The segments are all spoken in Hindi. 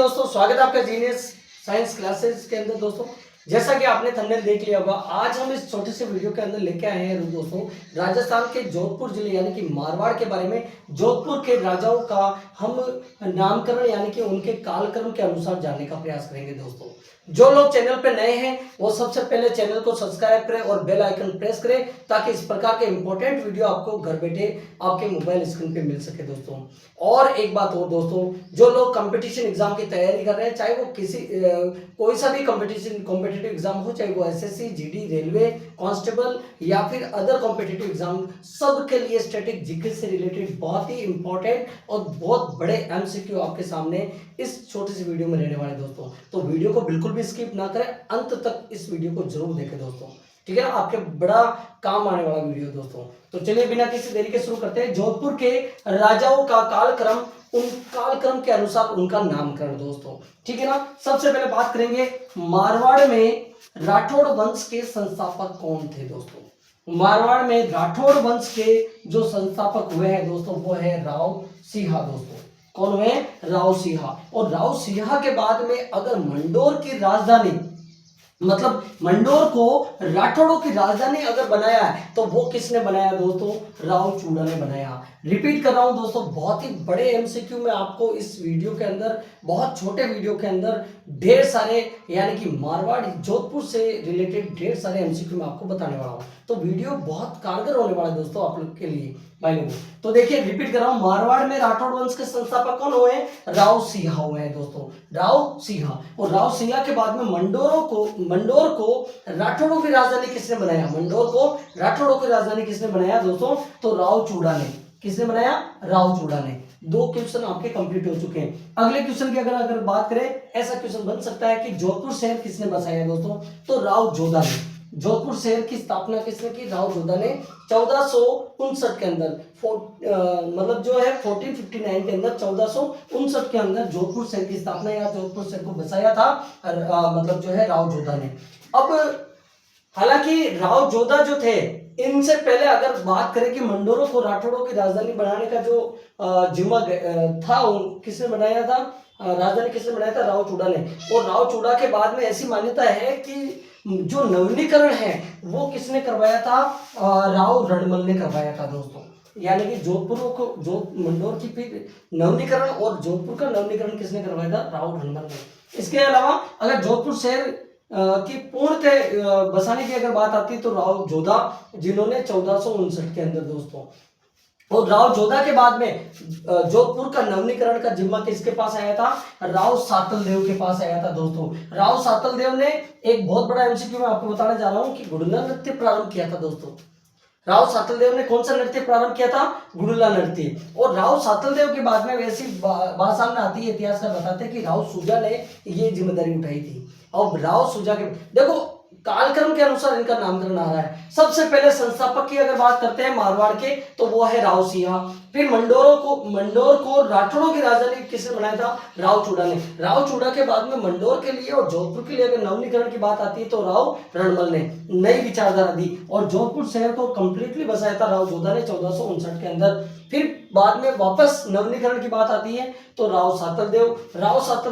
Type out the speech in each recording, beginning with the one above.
दोस्तों, स्वागत है आपका जीनियस साइंस क्लासेस के अंदर। दोस्तों, जैसा कि आपने थंबनेल देख लिया होगा, आज हम इस छोटे से वीडियो के अंदर लेके आए हैं दोस्तों राजस्थान के जोधपुर जिले यानी कि मारवाड़ के बारे में। जोधपुर के राजाओं का हम नामकरण यानी कि उनके कालक्रम के अनुसार जानने का प्रयास करेंगे। दोस्तों, जो लोग चैनल पे नए हैं वो सबसे पहले चैनल को सब्सक्राइब करें और बेल आइकन प्रेस करें ताकि इस प्रकार के इंपॉर्टेंट वीडियो आपको घर बैठे आपके मोबाइल स्क्रीन पे मिल सके। दोस्तों, और एक बात और दोस्तों, जो लोग कंपटीशन एग्जाम की तैयारी कर रहे हैं, चाहे वो कोई सा भी कॉम्पिटिटिव एग्जाम हो, चाहे वो एसएससी, जीडी, रेलवे, कांस्टेबल या फिर अदर कॉम्पिटिटिव एग्जाम, सबके लिए स्टैटिक जीके से रिलेटेड बहुत ही इंपॉर्टेंट और बहुत बड़े एमसीक्यू आपके सामने इस छोटे से वीडियो में रहने वाले। दोस्तों, तो वीडियो को बिल्कुल भी स्किप ना करें, अंत तक इस वीडियो को जरूर देखें दोस्तों, ठीक है ना। आपके बड़ा काम आने वाला वीडियो दोस्तों। तो चलिए बिना किसी देरी के शुरू करते हैं। जोधपुर के राजाओं का कालक्रम, उन कालक्रम के अनुसार उनका नामकरण दोस्तों, ठीक है ना। सबसे पहले बात करेंगे मारवाड़ में राठौड़ वंश के संस्थापक कौन थे। दोस्तों, मारवाड़ में राठौड़ वंश के जो संस्थापक हुए हैं दोस्तों, वो है राव सिंहा। दोस्तों, कौन हुए? राव सिंहा। और राव सिंहा के बाद में अगर मंडोर की राजधानी, मतलब मंडोर को राठौड़ों की राजधानी अगर बनाया है तो वो किसने बनाया दोस्तों? राव चूड़ा ने बनाया। रिपीट कर रहा हूं दोस्तों, बहुत ही बड़े एमसीक्यू में आपको इस वीडियो के अंदर, बहुत छोटे वीडियो के अंदर ढेर सारे यानी कि मारवाड़ जोधपुर से रिलेटेड ढेर सारे एमसीक्यू में आपको बताने वाला हूं। तो वीडियो बहुत कारगर होने वाला है दोस्तों आप लोग के लिए भाई लोगों। तो देखिए, रिपीट कर रहा हूं, मारवाड़ में राठौड़ वंश के संस्थापक कौन हुए? राव सिंहा हुए हैं दोस्तों, राव सिंहा। और राव सिंहा के बाद में मंडोर को राठौड़ों की राजधानी किसने बनाया? मंडोर को राठौड़ों की राजधानी किसने बनाया दोस्तों? तो राव चूड़ा ने। किसने बनाया? राव चूड़ा ने। दो क्वेश्चन आपके कंप्लीट हो चुके हैं। अगले क्वेश्चन की अगर बात करें, ऐसा क्वेश्चन बन सकता है कि जोधपुर शहर किसने बसाया दोस्तों? तो राव जोधा ने। जोधपुर शहर की स्थापना किसने की? राव जोधा ने 1459 के अंदर, मतलब जो है 1459 के अंदर, 1459 के अंदर जोधपुर शहर की स्थापना या जोधपुर शहर को बसाया था मतलब जो है राव जोधा ने। अब हालांकि राव जोधा जो थे, इनसे पहले अगर बात करें कि मंडोरों को राठौड़ों की राजधानी बनाने का जो जिम्मा था, किसने बनाया था? राजधानी किसने बनाया था? राव चूड़ा ने। और राव चूड़ा के बाद में ऐसी मान्यता है कि जो नवीनीकरण है वो किसने करवाया था? राव रणमल ने करवाया था दोस्तों। यानी कि मंडोर की फिर नवीनीकरण और जोधपुर का नवीनीकरण किसने करवाया था? राव रणमल ने। इसके अलावा अगर जोधपुर शहर की पूर्णतः बसाने की अगर बात आती है तो राव जोधा, जिन्होंने 1459 के अंदर दोस्तों। और राव जोधा के बाद में जोधपुर का नवीनीकरण का जिम्मा किसके पास आया था? राव सातल देव के पास आया था दोस्तों। राव सातल देव ने एक बहुत बड़ा एमसीक्यू मैं आपको बताने जा रहा हूं कि गुड़ला नृत्य प्रारंभ किया था दोस्तों। राव सातल देव ने कौन सा नृत्य प्रारंभ किया था? गुड़ला नृत्य। और राव सातल देव के बाद में वैसी बात सामने आती है, इतिहासकार बताते हैं कि राव सूजा ने ये जिम्मेदारी उठाई थी। और राव सूजा के देखो कालक्रम के अनुसार इनका नामकरण आ रहा है। सबसे पहले संस्थापक की अगर बात करते हैं मारवाड़ के, तो वो है राव सिंहा। फिर मंडोर को राठौड़ों की राजधानी किसने बनाया था? राव चूड़ा ने। राव चूड़ा के बाद में मंडोर के लिए और जोधपुर के लिए अगर नवीनीकरण की बात आती है तो राव रणमल ने नई विचारधारा दी और जोधपुर शहर को कंप्लीटली बसाया था राव जोधा ने 1459 के अंदर। फिर बाद में वापस नवीनीकरण की बात आती है तो राव सातल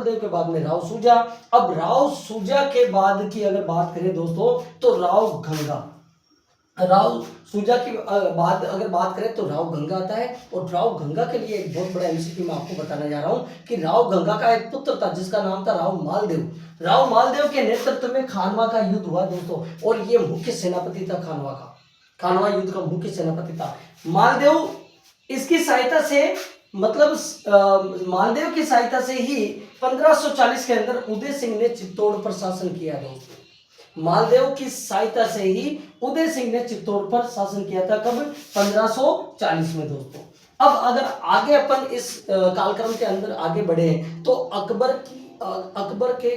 देव के बाद में राव सूजा। अब राव सूजा के बाद की अगर बात करें दोस्तों तो राव सूजा की बाद अगर बात करें तो राव गंगा आता है। और राव गंगा के लिए एक बहुत बड़ा एमसीक्यू मैं आपको बताने जा रहा हूं कि राव गंगा का एक पुत्र था जिसका नाम था राव मालदेव। राव मालदेव के नेतृत्व में खानवा का युद्ध हुआ दोस्तों, और ये मुख्य सेनापति था खानवा युद्ध का मुख्य सेनापति था मालदेव। इसकी सहायता से, मतलब मालदेव की सहायता से ही 1540 के अंदर उदय सिंह ने चित्तौड़ पर शासन किया दोस्तों। मालदेव की सहायता से ही उदय सिंह ने चित्तौड़ पर शासन किया था। कब? 1540 में दोस्तों। अब अगर आगे अपन इस कालक्रम के अंदर आगे बढ़े तो अकबर के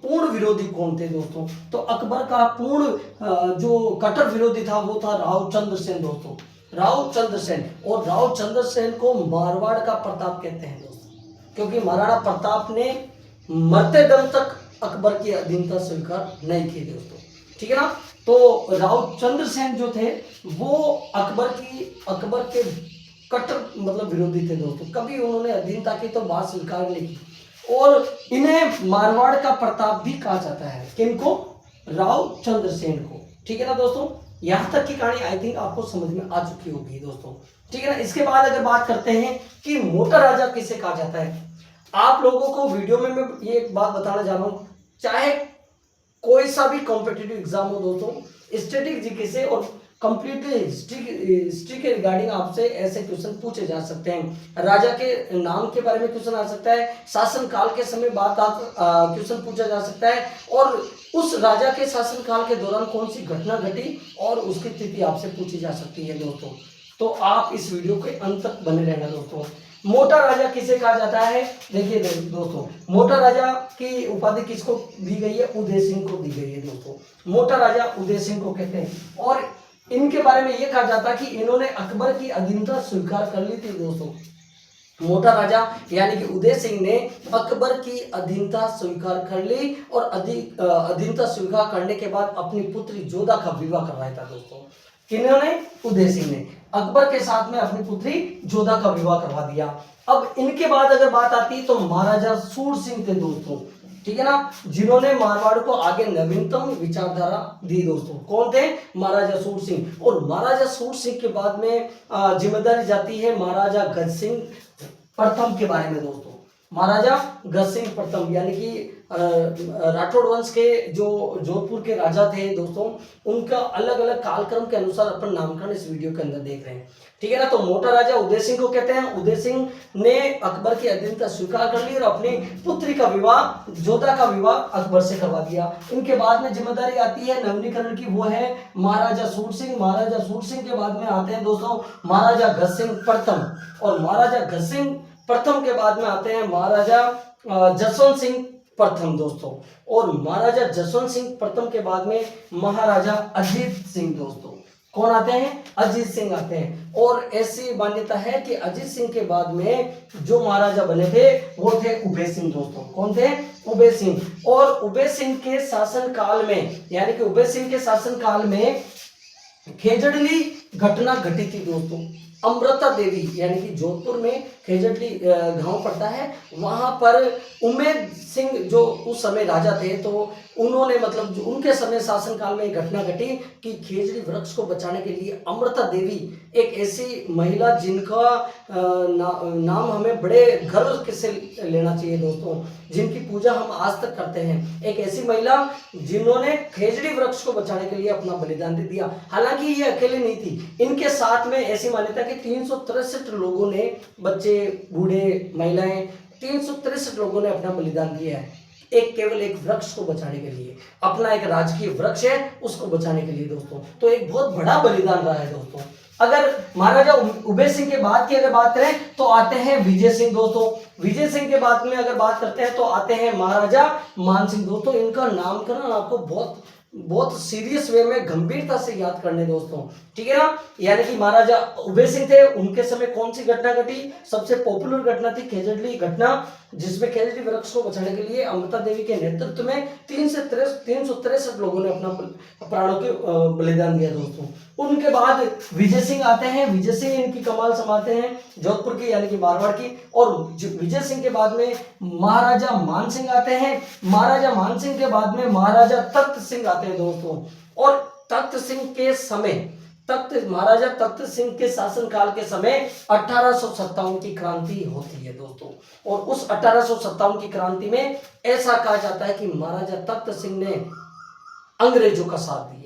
पूर्ण विरोधी कौन थे दोस्तों? तो अकबर का पूर्ण जो कट्टर विरोधी था वो था राव चंद्रसेन दोस्तों, राव चंद्रसेन। और राव चंद्रसेन को मारवाड़ का प्रताप कहते हैं दोस्तों, क्योंकि महाराणा प्रताप ने मरते दम तक अकबर की अधीनता स्वीकार नहीं की दोस्तों, ठीक है ना। तो राव चंद्रसेन जो थे वो अकबर के कट्टर मतलब विरोधी थे दोस्तों। कभी उन्होंने अधीनता की तो बात स्वीकार नहीं की। और इन्हें मारवाड़ का प्रताप भी कहा जाता है। किनको? राव चंद्रसेन को। ठीक है ना दोस्तों, यहां तक की कहानी आई थिंक आपको समझ में आ चुकी होगी दोस्तों। ठीक है ना, इसके बाद अगर बात करते हैं कि मोटा राजा किसे कहा जाता है, आप लोगों को वीडियो में मैं ये एक बात बताना जा रहा हूं, चाहे कोई सा भी कॉम्पिटिटिव एग्जाम हो दोस्तों, स्टैटिक जीके से और कंप्लीटली हिस्ट्री के रिगार्डिंग आपसे ऐसे क्वेश्चन पूछे जा सकते हैं। राजा के नाम के बारे में क्वेश्चन आ सकता है, शासन काल के समय बात क्वेश्चन पूछा जा सकता है, और उस राजा के शासन काल के दौरान कौन सी घटना घटी और उसकी तिथि आपसे पूछी जा सकती है दोस्तों। तो आप इस वीडियो के अंत तक बने रहना दोस्तों। मोटा राजा किसे कहा जाता है? देखिए दोस्तों, मोटा राजा की उपाधि किसको दी गई है? उदय सिंह को दी गई है दोस्तों। मोटा राजा उदय सिंह को कहते हैं, और इनके बारे में यह कहा जाता है कि इन्होंने अकबर की अधीनता स्वीकार कर ली थी दोस्तों। मोटा राजा यानी कि उदय सिंह ने अकबर की अधीनता स्वीकार कर ली, और अधीनता स्वीकार करने के बाद अपनी पुत्री जोधा का विवाह करवाया था दोस्तों। किन्होंने? उदय सिंह ने अकबर के साथ में अपनी पुत्री जोधा का विवाह करवा दिया। अब इनके बाद अगर बात आती है तो महाराजा सूर सिंह थे दोस्तों। ठीक है ना, जिन्होंने मारवाड़ को आगे नवीनतम विचारधारा दी दोस्तों। कौन थे? महाराजा सूर सिंह। और महाराजा सूर सिंह के बाद में जिम्मेदारी जाती है महाराजा गज सिंह प्रथम के बारे में दोस्तों। महाराजा गज सिंह प्रथम यानी कि राठौड़ वंश के जो जोधपुर के राजा थे दोस्तों, उनका अलग अलग कालक्रम के अनुसार अपन नामकरण इस वीडियो के अंदर देख रहे हैं। ठीक है ना, तो मोटा राजा उदय सिंह को कहते हैं। उदय सिंह ने अकबर की अधीनता स्वीकार कर ली और अपनी पुत्री का विवाह, जोधा का विवाह अकबर से करवा दिया। इनके बाद में जिम्मेदारी आती है नवीनीकरण की, वो है महाराजा सूर सिंह। महाराजा सूर सिंह के बाद में आते हैं दोस्तों महाराजा गज सिंह प्रथम, और महाराजा गज सिंह प्रथम के बाद में आते हैं महाराजा जसवंत सिंह प्रथम दोस्तों, और महाराजा जसवंत सिंह प्रथम के बाद में महाराजा अजीत सिंह दोस्तों। कौन आते हैं? अजीत सिंह आते हैं। और ऐसी मान्यता है कि अजीत सिंह के बाद में जो महाराजा बने थे वो थे उबे सिंह दोस्तों। कौन थे? उबे सिंह। और उबे सिंह के शासन काल में, यानी कि उबे सिंह के शासन काल में खेजड़ली घटना घटी थी दोस्तों। अमृता देवी यानी कि जोधपुर में खेजड़ली गांव पड़ता है, वहां पर उमेद सिंह जो उस समय राजा थे, तो उन्होंने मतलब जो उनके समय शासनकाल में एक घटना घटी कि खेजड़ी वृक्ष को बचाने के लिए अमृता देवी, एक ऐसी महिला जिनका नाम हमें बड़े गर्व से लेना चाहिए दोस्तों, जिनकी पूजा हम आज तक करते हैं। एक ऐसी महिला जिन्होंने खेजड़ी वृक्ष को बचाने के लिए अपना बलिदान दे दिया। हालांकि ये अकेले नहीं थी, इनके साथ में ऐसी मान्यता कि 363 लोगों ने, बच्चे, बूढ़े, महिलाएं, 363 लोगों ने अपना बलिदान दिया है केवल एक वृक्ष को बचाने के लिए। अपना एक राजकीय वृक्ष है उसको बचाने के लिए दोस्तों, तो एक बहुत बड़ा बलिदान रहा है दोस्तों। अगर महाराजा उबे सिंह के बाद की अगर बात करें तो आते हैं विजय सिंह दोस्तों। विजय सिंह के बाद में अगर बात करते हैं तो आते हैं महाराजा मान सिंह दोस्तों। इनका नामकरण आपको बहुत सीरियस वे में गंभीरता से याद करने दोस्तों। ठीक है ना, यानी कि महाराजा उबे सिंह थे, उनके समय कौन सी घटना घटी? सबसे पॉपुलर घटना थी खेजड़ली घटना, जिसमें खेजड़ी वृक्ष को बचाने के लिए अमृता देवी के नेतृत्व में 363 लोगों ने अपना प्राणों के बलिदान दिया दोस्तों। उनके बाद विजय सिंह आते हैं। विजय सिंह इनकी कमाल संभालते हैं जोधपुर की यानी कि मारवाड़ की। और विजय सिंह के बाद में महाराजा मान सिंह आते हैं। महाराजा मान सिंह के बाद में महाराजा तख्त सिंह आते हैं दोस्तों। और तख्त सिंह के समय, महाराजा तख्त सिंह के शासनकाल के समय 1857 की क्रांति होती है दोस्तों। और उस 1857 की क्रांति में ऐसा कहा जाता है कि महाराजा तख्त सिंह ने अंग्रेजों का साथ दिया।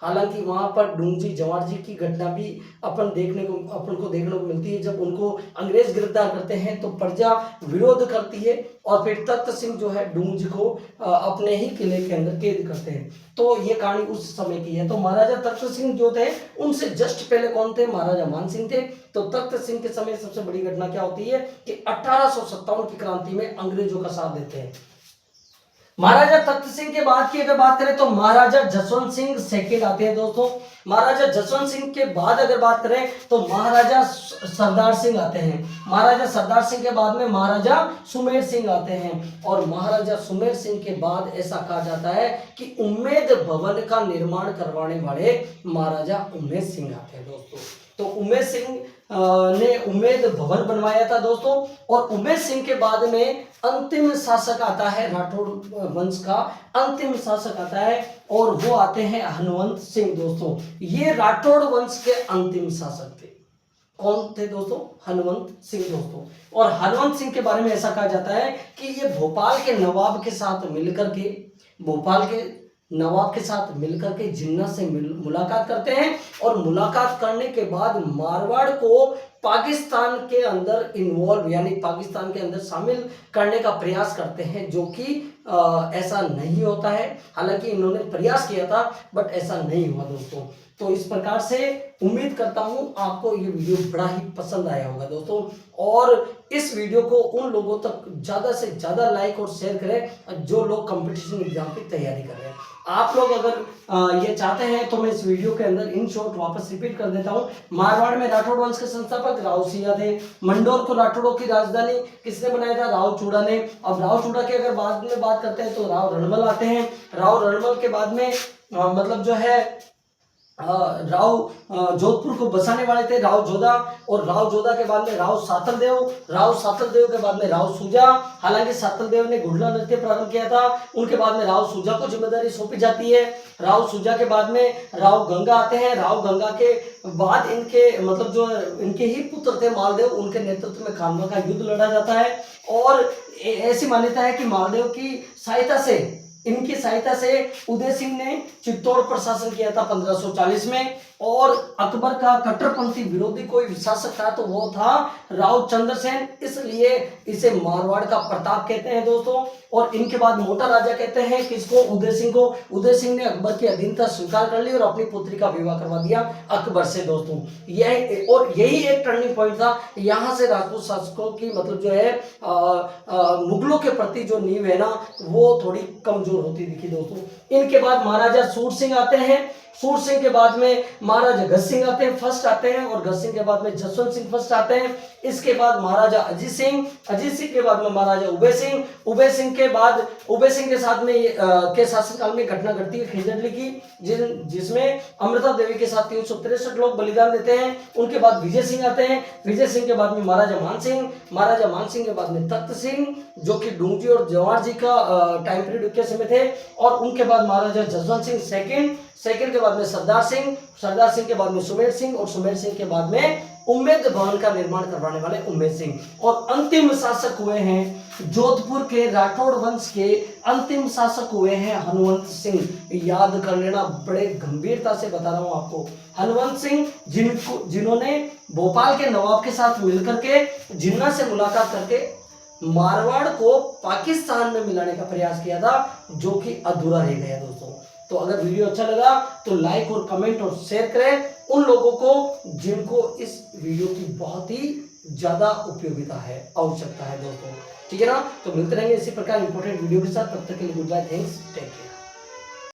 हालांकि वहां पर डूंगजी जवार जी की घटना भी अपन को देखने को मिलती है। जब उनको अंग्रेज गिरफ्तार करते हैं तो प्रजा विरोध करती है और फिर तख्त सिंह जो है डूंगजी को अपने ही किले के अंदर कैद करते हैं। तो ये कहानी उस समय की है। तो महाराजा तख्त सिंह जो थे उनसे जस्ट पहले कौन थे? महाराजा मान सिंह थे। तो तख्त सिंह के समय सबसे बड़ी घटना क्या होती है कि 1857 की क्रांति में अंग्रेजों का साथ देते हैं। महाराजा तख्त सिंह के बाद की अगर बात करें तो महाराजा जसवंत सिंह सेकंड आते हैं दोस्तों। महाराजा जसवंत सिंह के बाद अगर बात करें तो महाराजा सरदार सिंह आते हैं। महाराजा सरदार सिंह के बाद में महाराजा सुमेर सिंह आते हैं। और महाराजा सुमेर सिंह के बाद ऐसा कहा जाता है कि उम्मेद भवन का निर्माण करवाने वाले महाराजा उमेश सिंह आते हैं दोस्तों। तो उमेश सिंह ने उम्मेद भवन बनवाया था दोस्तों। और उमेद सिंह के बाद में अंतिम शासक आता है, राठौड़ वंश का अंतिम शासक आता है और वो आते हैं हनुमंत सिंह दोस्तों। ये राठौड़ वंश के अंतिम शासक थे। कौन थे दोस्तों? हनुमंत सिंह दोस्तों। और हनुमंत सिंह के बारे में ऐसा कहा जाता है कि ये भोपाल के नवाब के साथ मिलकर के, भोपाल के नवाब के साथ मिलकर के जिन्ना से मुलाकात करते हैं और मुलाकात करने के बाद मारवाड़ को पाकिस्तान के अंदर इन्वॉल्व यानी पाकिस्तान के अंदर शामिल करने का प्रयास करते हैं, जो कि ऐसा नहीं होता है। हालांकि इन्होंने प्रयास किया था बट ऐसा नहीं हुआ दोस्तों। तो इस प्रकार से उम्मीद करता हूं आपको ये वीडियो बड़ा ही पसंद आया होगा दोस्तों। और इस वीडियो को उन लोगों तक ज़्यादा से ज़्यादा लाइक और शेयर करें जो लोग कंपटीशन एग्जाम की तैयारी कर रहे हैं। आप लोग अगर ये चाहते हैं तो मैं इस वीडियो के अंदर इन शॉर्ट वापस रिपीट कर देता हूँ। मारवाड़ में राठौड़ वंश के संस्थापक राव सिया थे। मंडोर को राठौड़ों की राजधानी किसने बनाया था? राव चूड़ा ने। अब राव चूड़ा की अगर बाद में बात करते हैं तो राव रणमल आते हैं। राव रणमल के बाद में मतलब जो है राव जोधपुर को बसाने वाले थे राव जोधा। और राव जोधा के बाद में राव सातलदेव, राव सातलदेव के बाद में राव सूजा। हालांकि सातलदेव ने घुड़ला नृत्य प्रारंभ किया था। उनके बाद में राव सूजा को जिम्मेदारी सौंपी जाती है। राव सूजा के बाद में राव गंगा आते हैं। राव गंगा के बाद इनके मतलब जो इनके ही पुत्र थे मालदेव, उनके नेतृत्व में खानवा का युद्ध लड़ा जाता है। और ऐसी मान्यता है कि मालदेव की सहायता से, इनकी सहायता से उदय सिंह ने चित्तौड़ पर शासन किया था 1540 में। और अकबर का कट्टरपंथी विरोधी कोई शासक था तो वो था राव चंद्रसेन, इसलिए इसे मारवाड़ का प्रताप कहते हैं दोस्तों। और इनके बाद मोटा राजा कहते हैं किसको? उदय सिंह को। उदय सिंह ने अकबर की अधीनता स्वीकार कर ली और अपनी पुत्री का विवाह करवा दिया अकबर से दोस्तों। यह और यही एक टर्निंग पॉइंट था। यहाँ से राजपूत शासकों की मतलब जो है मुगलों के प्रति जो नींव है ना वो थोड़ी कमजोर होती दिखी दोस्तों। इनके बाद महाराजा सूर सिंह आते हैं। सूर सिंह के बाद में महाराजा गज सिंह आते हैं, फर्स्ट आते हैं। और गज सिंह के बाद में जसवंत सिंह फर्स्ट आते हैं। इसके बाद महाराजा अजीत सिंह, अजीत सिंह के बाद में महाराजा उबे सिंह, उबे सिंह के बाद उबे सिंह के साथ में के शासनकाल में घटना घटती है खिंजड़ली की, जिसमें अमृता देवी के साथ 363 लोग बलिदान देते हैं। उनके बाद विजय सिंह आते हैं। विजय सिंह के बाद में महाराजा मान सिंह, महाराजा मान सिंह के बाद में तख्त सिंह जो कि डूंगजी और जवाहर जी का टाइम पीरियड के समय थे। और उनके बाद महाराजा जसवंत सिंह सेकंड के बाद में सरदार सिंह के बाद में सुमेर सिंह और सुमेर सिंह के बाद में उम्मेद भवन का निर्माण करवाने वाले उम्मेद सिंह। और अंतिम शासक हुए हैं जोधपुर के राठौड़ वंश के अंतिम शासक हुए हैं हनुमंत सिंह। याद कर लेना, बड़े गंभीरता से बता रहा हूं आपको। हनुमंत सिंह जिन्होंने भोपाल के नवाब के साथ मिलकर के जिन्ना से मुलाकात करके मारवाड़ को पाकिस्तान में मिलाने का प्रयास किया था, जो कि अधूरा रह गया दोस्तों। तो अगर वीडियो अच्छा लगा तो लाइक और कमेंट और शेयर करें उन लोगों को जिनको इस वीडियो की बहुत ही ज्यादा उपयोगिता है, आवश्यकता है दोस्तों। ठीक है ना? तो मिलते रहेंगे इसी प्रकार इंपॉर्टेंट वीडियो के साथ। तब तक के लिए goodbye, thanks, take care.